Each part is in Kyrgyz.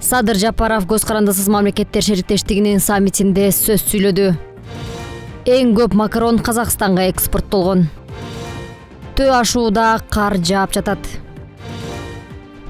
Садыр Жапаров көз карандысыз мамлекеттер шериктештигинин саммитинде сөз сүйлөдү. Эң көп макарон Казакстанга экспорттолгон. Төө ашууда кар жаап жатат.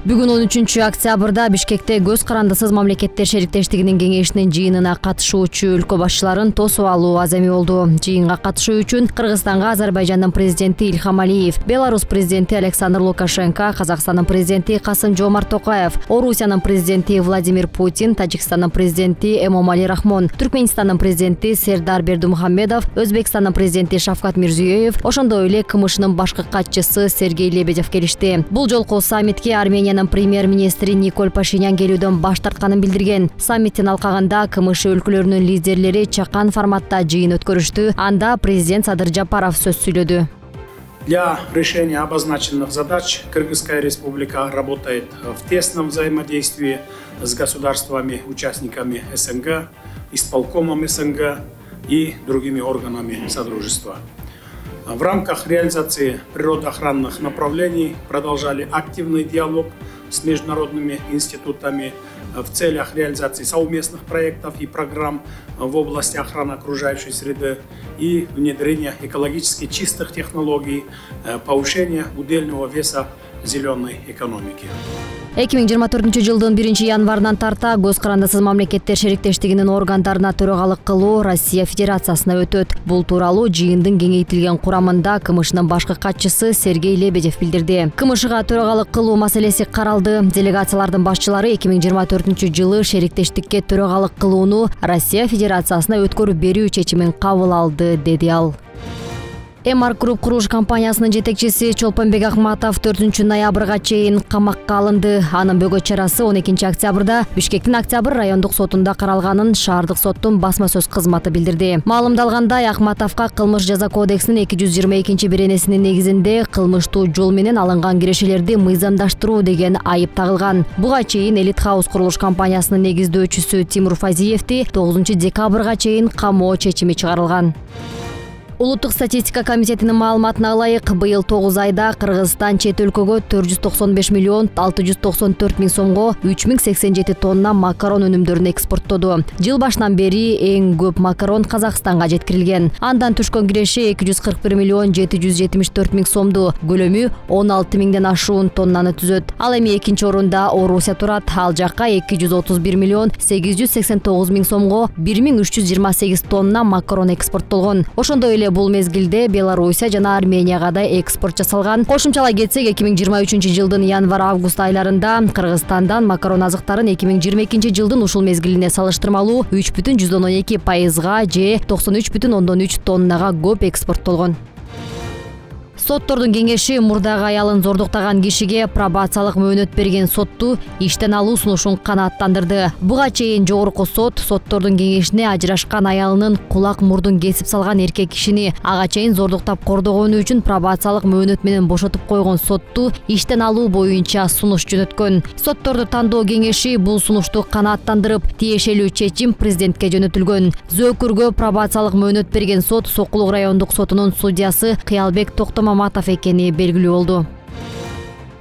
Бүгүн 13 октябрда Бишкекте көз карандысыз мамлекеттер шериктештигинин кеңешинин жыйынына катышуучу өлкө башчыларын тосуп алуу азами болду. Жыйынга катышуу үчүн Кыргызстанга Азербайжандын президенти Ильхам Алиев, Беларусь президенти Александр Лукашенко, Казакстандын президенти Касым-Жомарт Токаев, Орусиянын президенти Владимир Путин, Тажикстандын президенти Эмомали Рахмон, Түркмөнстандын президенти Сердар Бердымухамедов, Өзбекстандын президенти Шавкат Мирзиёев, ошондой эле КМШнын башкы катчысы Сергей Лебедев келишти. Бул жолку саммитке Армениянын премьер-министри Николь Пашинян келүүдөн баш тартканын билдирген. Саммиттин алкагында КМШ өлкөлөрүнүн лидерлери чакан форматта жыйын өткөрүштү. Анда президент Садыр Жапаров сөз сүйлөдү. Для решения обозначенных задач Кыргызская республика работает в тесном взаимодействии с государствами-участниками СНГ, исполкомом СНГ и другими органами Содружества. В рамках реализации природоохранных направлений продолжали активный диалог с международными институтами в целях реализации совместных проектов и программ в области охраны окружающей среды и внедрения экологически чистых технологий, повышения удельного веса зеленой экономики. 2024 жылдын 1 январынан тарта көз карандысыз мамлекеттер шериктештигинин органдарына төрагалык кылуу Россия Федерациясына өтөт. Бул тууралуу жыйындын кеңейтилген курамында КМШнын башкы катчысы Сергей Лебедев билдирди. КМШга төрагалык кылуу маселеси каралды. Делегациялардын башчылары 2024 жылы шериктештикке төрагалык кылууну Россия Федерациясына өткөрүп берүү чечимин кабыл алды, деди ал. Эмар Груп курулуш компаниясынын жетекчиси Чолпонбек Ахматов 4 ноябрга чейин камакка алынды. Анын бөгөт чарасы 12 октябрда Бишкектин Октябрь райондук сотунда каралганын шаардык соттун басма сөз кызматы билдирди. Маалымдалгандай, Ахматовго кылмыш жаза кодексинин 222-беренесинин негизинде кылмыштуу жол менен алынган кирешелерди мыйзамдаштыруу деген айып тагылган. Буга чейин Элит Хаус курулуш компаниясынын негиздөөчүсү Тимур Фазиевди 9 декабрга чейин камоо чечими чыгарылган. Улуттук статистика комитетинин маалыматына ылайык, быйыл 9 айда Кыргызстан чет өлкөгө 495 миллион 694 миң сомго 3087 тонна макарон өнүмдөрүн экспорттоду. Жыл башынан бери эң көп макарон Казакстанга жеткирилген. Андан түшкөн киреше 241 миллион 774 миң сомду, көлөмү 16 миңден ашуун тоннаны түзөт. Ал эми экинчи орунда Орусия турат. Ал жакка 231 миллион 889 миң сомго 1328 тонна макарон экспорттолгон. Ошондой эле бул мезгилде Белоруссия жана Арменияга да экспорт жасалган. Кошумчалай кетсек, 2023 жылдын январь-август айларында Кыргызстандан макарон азыктарын 2022 жылдын ушул мезгилине салыштырмалуу 3,12%-га же 93,3 тоннага көп экспорттолгон. Соттордун кеңеши мурдагы аялын зордуктаган кишиге пробациялык мөөнөт берген сотту иштен алуу сунушун канааттандырды. Буга чейин жогорку соттордун кеңешине ажырашкан аялынын кулак мурдун кесип салган эркек кишини ага чейин зордуктап кордогону үчүн пробациялык мөөнөт менен бошотуп койгон сотту иштен алуу боюнча сунуш жөнөткөн. Сотторду тандоо кеңеши бул сунушту канааттандырып, тиешелүү чечим президентке жөнөтүлгөн. Зөөкүргө пробациялык мөөнөт берген сот Сокулук райондук сотунун судьясы Кыялбек Токтомаматов экени белгилүү болду.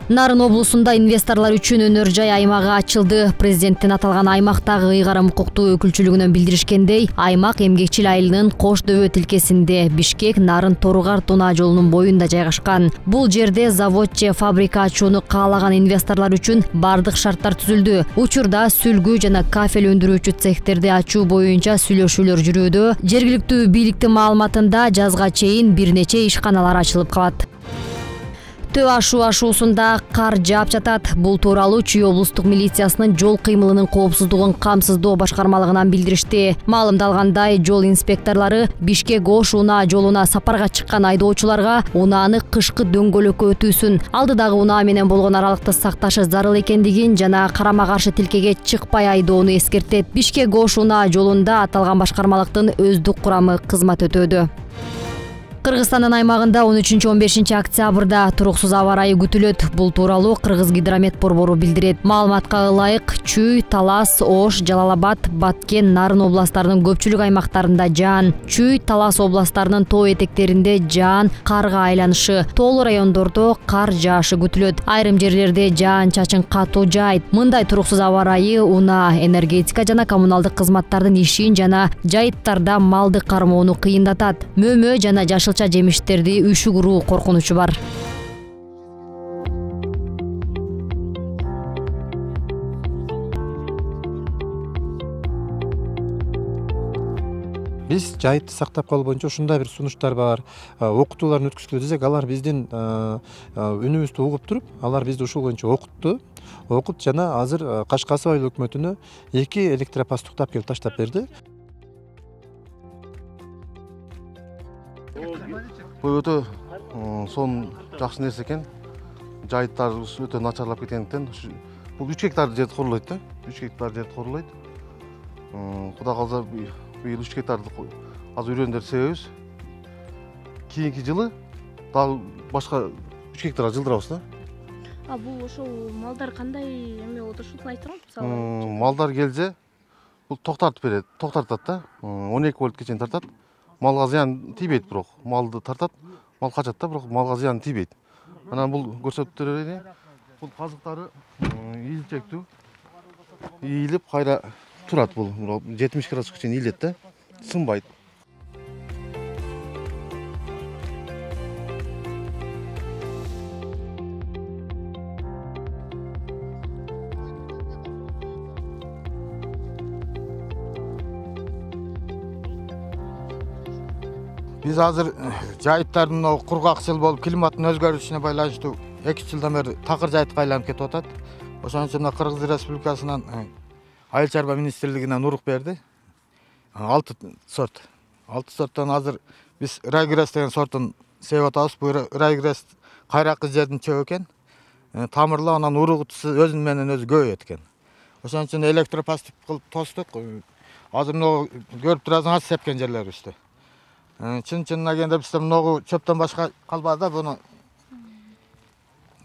Нарын облусунда инвесторлор үчүн өнөр жай аймагы ачылды. Президенттин аталган аймактагы ыйгарым укуктуу өкүлчүлүгүнөн билдиришкендей, аймак Эмгекчил айылынын Кош дөбө тилкесинде Бишкек Нарын Торугар Тунаа жолунун боюнда жайгашкан. Бул жерде завод же фабрика ачууну каалаган инвесторлор үчүн бардык шарттар түзүлдү. Учурда сүлгү жана кафель өндүрүүчү цехтерди ачуу боюнча сүйлөшүүлөр жүрүүдө. Жергиликтүү бийликтин маалыматында жазга чейин бир нече ишканалар ачылып калат. Төө ашуусунда кар жаап жатат. Бул тууралуу Чүй облустук милициясынын жол кыймылынын коопсуздугун камсыздоо башкармалыгынан билдиришти. Маалымдалгандай, жол инспекторлору Бишкек-Ош унаа жолуна сапарга чыккан айдоочуларга унааны кышкы дөңгөлөккө өтүүсүн, алдыдагы унаа менен болгон аралыкты сакташы зарыл экендигин жана карама-каршы тилкеге чыкпай айдоону эскертет. Бишкек-Ош унаа жолунда аталган башкармалыктын өздүк курамы кызмат өтөөдө. Кыргызстандын аймагында 13-15 октябрда туруксуз аба ырайы күтүлөт. Бул тууралуу Кыргыз гидромет борбору билдирет. Маалыматка ылайык, Чүй, Талас, Ош, Жалал-Абад, Баткен, Нарын областтарынын көпчүлүк аймактарында жаан, Чүй, Талас областтарынын тоо этектеринде жаан, карга айланышы, тоолуу райондордо кар жаашы күтүлөт. Айрым жерлерде жаан-чачын катуу жаайт. Мындай туруксуз аба ырайы унаа, энергетика жана коммуналдык кызматтардын ишин жана жайыттарда малды кармоону кыйындатат. Мөмө жана жашылча жемиштерди үшүк уруу коркунучу бар. Биз жайытты сактап калуу боюнча ушундай бир сунуштар бар. Окутууларын өткүзгүлө десек, алар биздин үнүбүздү угуп туруп, алар бизди ушул боюнча окутуп жана азыр Кашкасы айыл өкмөтүнө 2 электропост уктап келип таштап берди. Бул өтө сон жакшы нерсе экен. Жайыттарыбыз өтө начарлап кеткендиктен бул 3 гектар жерди корулойт да. 3 гектар жерди корулойт. Кудай калса быйыл 3 гектарды азыр үйрөндөр себебиз. Кийинки жылы дагы башка 3 гектарга жылдырабыз да. Бул ошол малдар кандай эме болот ушул айтсаңыз, мисалы. Малдар келсе, бул токтартат да. 12 вольтке чейин тартат. Малга зыян тийбейт, бирок малды тартат, мал качат да, бирок малга зыян тийбейт. Анан бул көрсөтүлөрү, бул казыктары ийилчектүү, ийилип кайра турат. Бул 70 градуска чейин ийилет да, сынбайт. Биз азыр жайыттардын кургак жыл болуп, климаттын өзгөрүшүнө байланыштуу 2 жылдан бери такыр жайытка айланып кетип атат. Ошон үчүн Кыргыз Республикасынын Айыл чарба министрлигинен урук берди. 6 сорт. 6 сорттон азыр биз райгресс деген сортун себип атабыз. Бул райгресс кайракы жердин чөбү экен. Тамырлуу, анан уругутусу өзүнүн менен өзү көбөйөт экен. Ошон үчүн электропост кылып тостук. Азыр мына көрүп турасыңар сепкен жерлерибизди. Чын-чынына келгенде бизде мына чөптөн башка калбады да, буну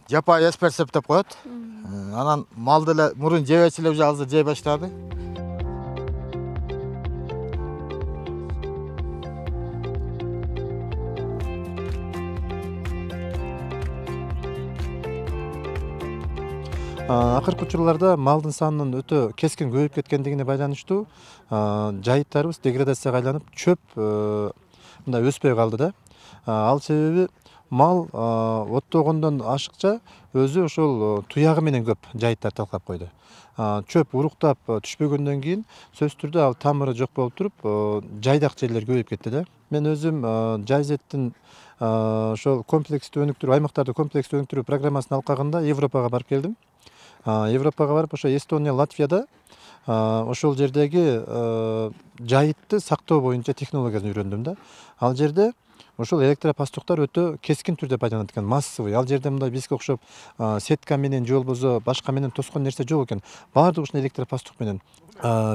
жапай эсперсеп деп коет. Анан малды эле мурун жебечи эле уже азыр жей баштады. Акыркы учурларда малдын санынын өтө кескин көбөйүп кеткендигине байланыштуу жайыттарыбыз деградацияга айланып, чөп мындай өспөй калды да. Ал себеби мал оттогондон ашыкча өзү ошол туягы менен көп жайыттар талкап койду. Чөп уруктап түшпөгөндөн кийин сөзсүз түрдө ал тамыры жок болуп туруп, жайдак жерлер көбөйүп кетти да. Мен өзүм жайзеттин ошол комплекстүү өнүктүрүү, аймактарды комплекстүү өнүктүрүү программасын алкагында Европага барып келдим. Европага барып, ошо Эстония, Латвияда ошол жердеги жайытты сактоо боюнча технологиясын үйрөндүм да. Ал жерде ошол электропостуктар өтө кескин түрдө пайдаланат экен, массовый. Ал жерде мындай бизге окшоп сетка менен же болбосо башка менен тоскон нерсе жок экен. Баардыгы ушундай электропостук менен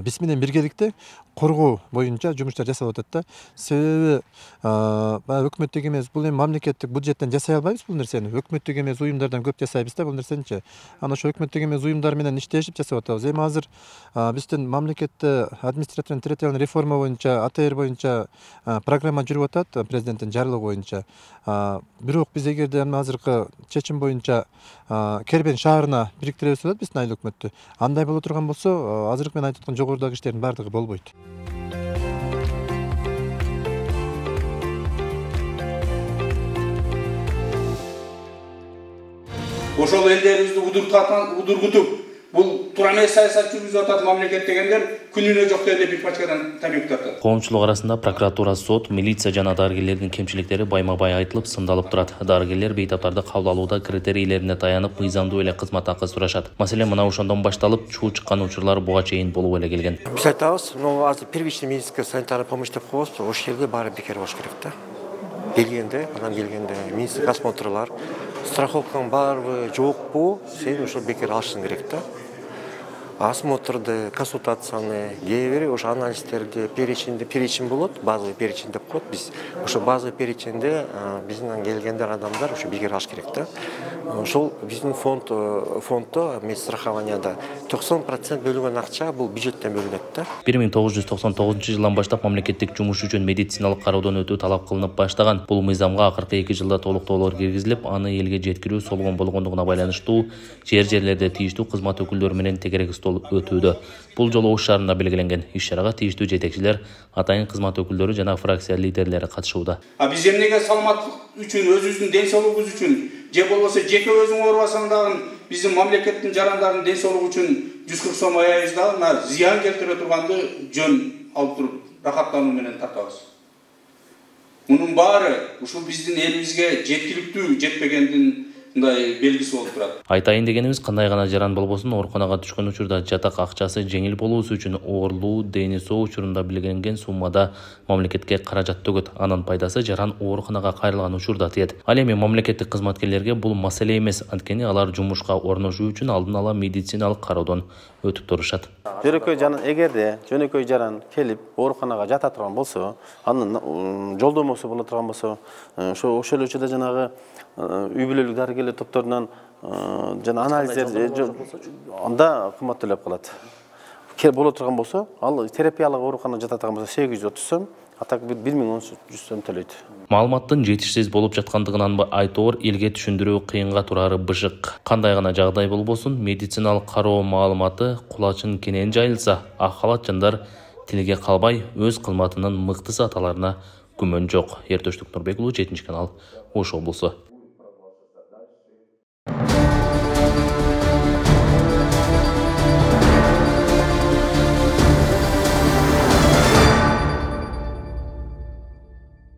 биз менен биргеликте коргоо боюнча жумуштар жасалып атат да. Себеби өкмөттүк эмес, бул эми мамлекеттик бюджеттен жасай албайбыз бул нерсени. Өкмөттүк эмес уюмдардан көп жасайбыз да бул нерсеничи. Анан ошо өкмөттүк эмес уюмдар менен иштешип жасап атабыз. Эми азыр биздин мамлекетте административный реформа боюнча, АТР боюнча программа жүрүп атат, президенттин жарлыгы боюнча. Бирок биз эгерде азыркы чечим боюнча Кербен шаарына бириктиребиз деп биздин айыл өкмөттү. Андай боло турган болсо, азыркы мен айтып аткан жогорудагы иштердин баардыгы болбойт. Ошол элдерибизди удургутуп, бул туура эмес саясат жүргүзүп атат мамлекет дегендер күнүнө жок дегенде бир пачкадан табек тартат. Коомчулук арасында прокуратура, сот, милиция жана дарыгерлердин кемчиликтери байма-бай айтылып, сындалып турат. Дарыгерлер бейтаптарды кабыл алууда критерийлерине таянып, мыйзамдуу эле кызмат акы сурашат. Маселен, мына ошондон башталып, чуу чыккан учурлар буга чейин болуп эле келген. Биз айтабыз, азыр первичный медицинская санитарная помощь деп коебуз, ошол жерде баары бекер болуш керек да. Адам келгенде медицинский осмотрлар, страховкаң барбы, жокпу, сен ошол бекер алышың керек да. осмотрды, консультацияны, кээ бири ошо анализдерди перечень болот, базовый перечень деп коет. Биз ошо базовый переченде биздин келгендер адамдар ошо билгире алыш керек да. Ошол биздин фондто медстрахованияда 90% бөлүнгөн акча бул бюджеттен бөлүнөт да. 1999 жылдан баштап мамлекеттик жумуш үчүн медициналык кароодон өтүү талап кылынып баштаган. Бул мыйзамга акыркы 2 жылда толуктоолор киргизилип, аны элге жеткирүү солгон болгондугуна байланыштуу жерлерде тийиштүү кызмат өкүлдөрү менен тегерек өтүүдө. Бул жолу Ош шаарында белгиленген. Иш-чарага тийиштүү жетекчилер, атайын кызмат өкүлдөрү жана фракция лидерлери катышууда. Биз эмнеге саламаттык үчүн, өзүбүздүн ден соолугубуз үчүн, же болбосо жеке өзүң оорубасаң дагы биздин мамлекеттин жарандарынын ден соолугу үчүн 140 сом аябыз дагы зыян келтире турганды жөн алып туруп рахаттануу менен тартабыз. Мунун баары ушул биздин элибизге жеткиликтүү жетпегендин белгиси болуп турат. Айтайын дегенибиз, кандай гана жаран болбосун, ооруканага түшкөн учурда жатак акчасы жеңил болуусу үчүн оорулуу дени соо учурунда белгиленген суммада мамлекетке каражат төгөт. Анын пайдасы жаран ооруканага кайрылган учурда тиет. Ал эми мамлекеттик кызматкерлерге бул маселе эмес, анткени алар жумушка орношуу үчүн алдын ала медициналык кароодон өтүп турушат. Эгерде жөнөкөй жаран келип ооруканага жата турган болсо, анын жолдомосу боло турган болсо, ошол учурда жанагы үй бүлөлүк дарыгерлер топторунан жана анализдер анда кымбат төлөп калат. Боло турган болсо, ал терапиялык ооруканага жата турган болсо 830 сом, а так 1100 сом төлөйт. Маалыматтын жетишсиз болуп жаткандыгынан айтоор элге түшүндүрүү кыйынга турары бышык. Кандай гана жагдай болбосун, медициналык кароо маалыматы кулачын кенен жайылса, ак халат жандар тилге калбай өз кызматынын мыкты саталарына күмөн жок. Эртөштүк Нурбек уулу, 7 канал, Ош облусу.